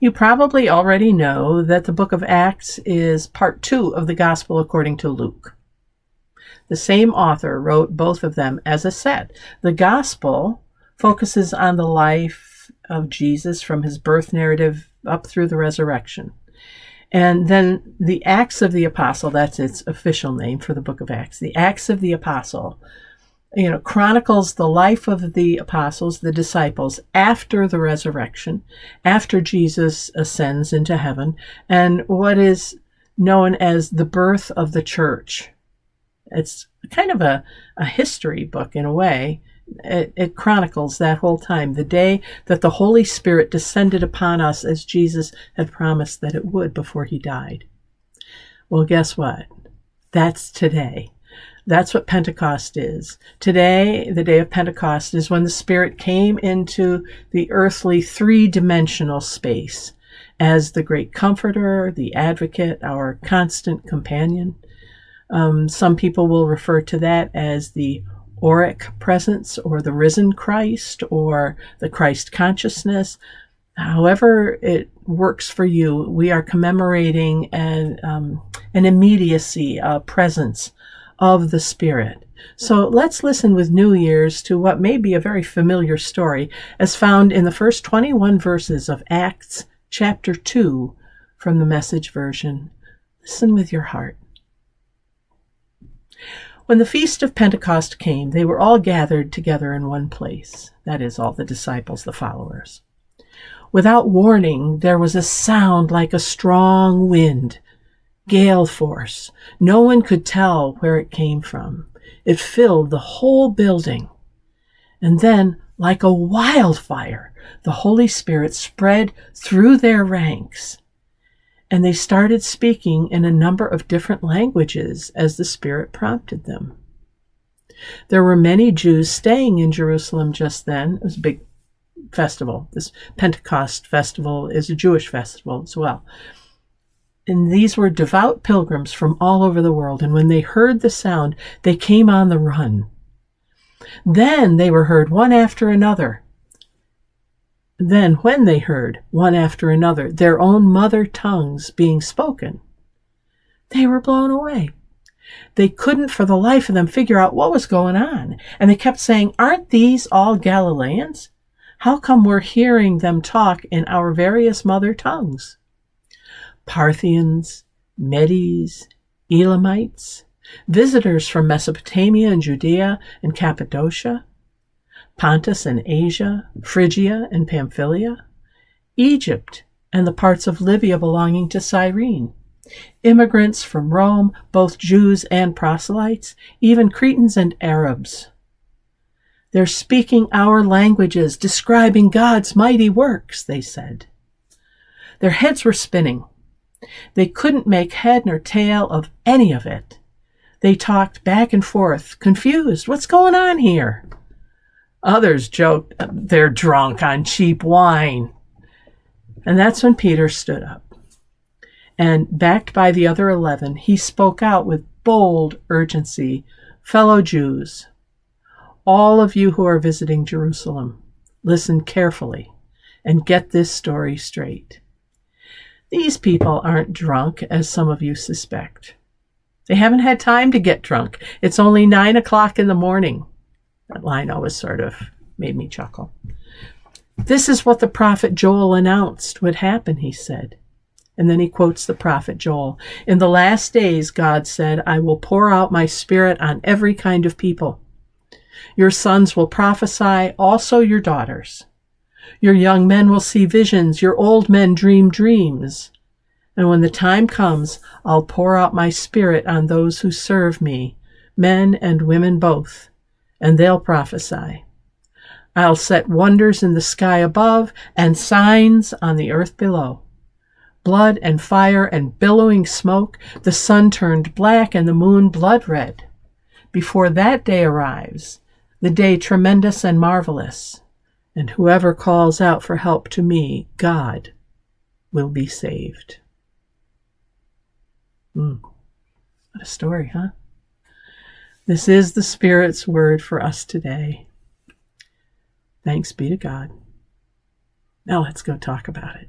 You probably already know that the book of Acts is part 2 of the Gospel according to Luke. The same author wrote both of them. As I said, the Gospel focuses on the life of Jesus from his birth narrative up through the resurrection. And then the Acts of the Apostle, that's its official name for the book of Acts, the Acts of the Apostle, chronicles the life of the apostles, the disciples, after the resurrection, after Jesus ascends into heaven, and what is known as the birth of the church. It's kind of a history book in a way. It chronicles that whole time, the day that the Holy Spirit descended upon us as Jesus had promised that it would before he died. Well, guess what? That's today. That's what Pentecost is. Today, the day of Pentecost, is when the Spirit came into the earthly three-dimensional space as the great comforter, the advocate, our constant companion. Some people will refer to that as the auric presence, or the risen Christ, or the Christ consciousness. However it works for you, we are commemorating an immediacy, a presence of the Spirit. So let's listen with new ears to what may be a very familiar story as found in the first 21 verses of Acts chapter 2 from the Message version. Listen with your heart. When the feast of Pentecost came, they were all gathered together in one place. That is, all the disciples, the followers. Without warning, there was a sound like a strong wind, gale force. No one could tell where it came from. It filled the whole building. And then, like a wildfire, the Holy Spirit spread through their ranks. And they started speaking in a number of different languages as the Spirit prompted them. There were many Jews staying in Jerusalem just then. It was a big festival. This Pentecost festival is a Jewish festival as well. And these were devout pilgrims from all over the world. And when they heard the sound, they came on the run. Then they were heard one after another. Then when they heard one after another their own mother tongues being spoken, they were blown away. They couldn't for the life of them figure out what was going on. And they kept saying, "Aren't these all Galileans? How come we're hearing them talk in our various mother tongues?" Parthians, Medes, Elamites, visitors from Mesopotamia and Judea and Cappadocia, Pontus and Asia, Phrygia and Pamphylia, Egypt and the parts of Libya belonging to Cyrene, immigrants from Rome, both Jews and proselytes, even Cretans and Arabs. They're speaking our languages, describing God's mighty works, they said. Their heads were spinning. They couldn't make head nor tail of any of it. They talked back and forth, confused. What's going on here? Others joked, they're drunk on cheap wine. And that's when Peter stood up. And backed by the other 11, he spoke out with bold urgency. "Fellow Jews, all of you who are visiting Jerusalem, listen carefully and get this story straight. These people aren't drunk, as some of you suspect. They haven't had time to get drunk. It's only 9 o'clock in the morning." That line always sort of made me chuckle. "This is what the prophet Joel announced would happen," he said. And then he quotes the prophet Joel. "In the last days, God said, I will pour out my Spirit on every kind of people. Your sons will prophesy, also your daughters. Your young men will see visions, your old men dream dreams. And when the time comes, I'll pour out my Spirit on those who serve me, men and women both, and they'll prophesy. I'll set wonders in the sky above and signs on the earth below. Blood and fire and billowing smoke, the sun turned black and the moon blood red. Before that day arrives, the day tremendous and marvelous, and whoever calls out for help to me, God, will be saved." What a story, huh? This is the Spirit's word for us today. Thanks be to God. Now let's go talk about it.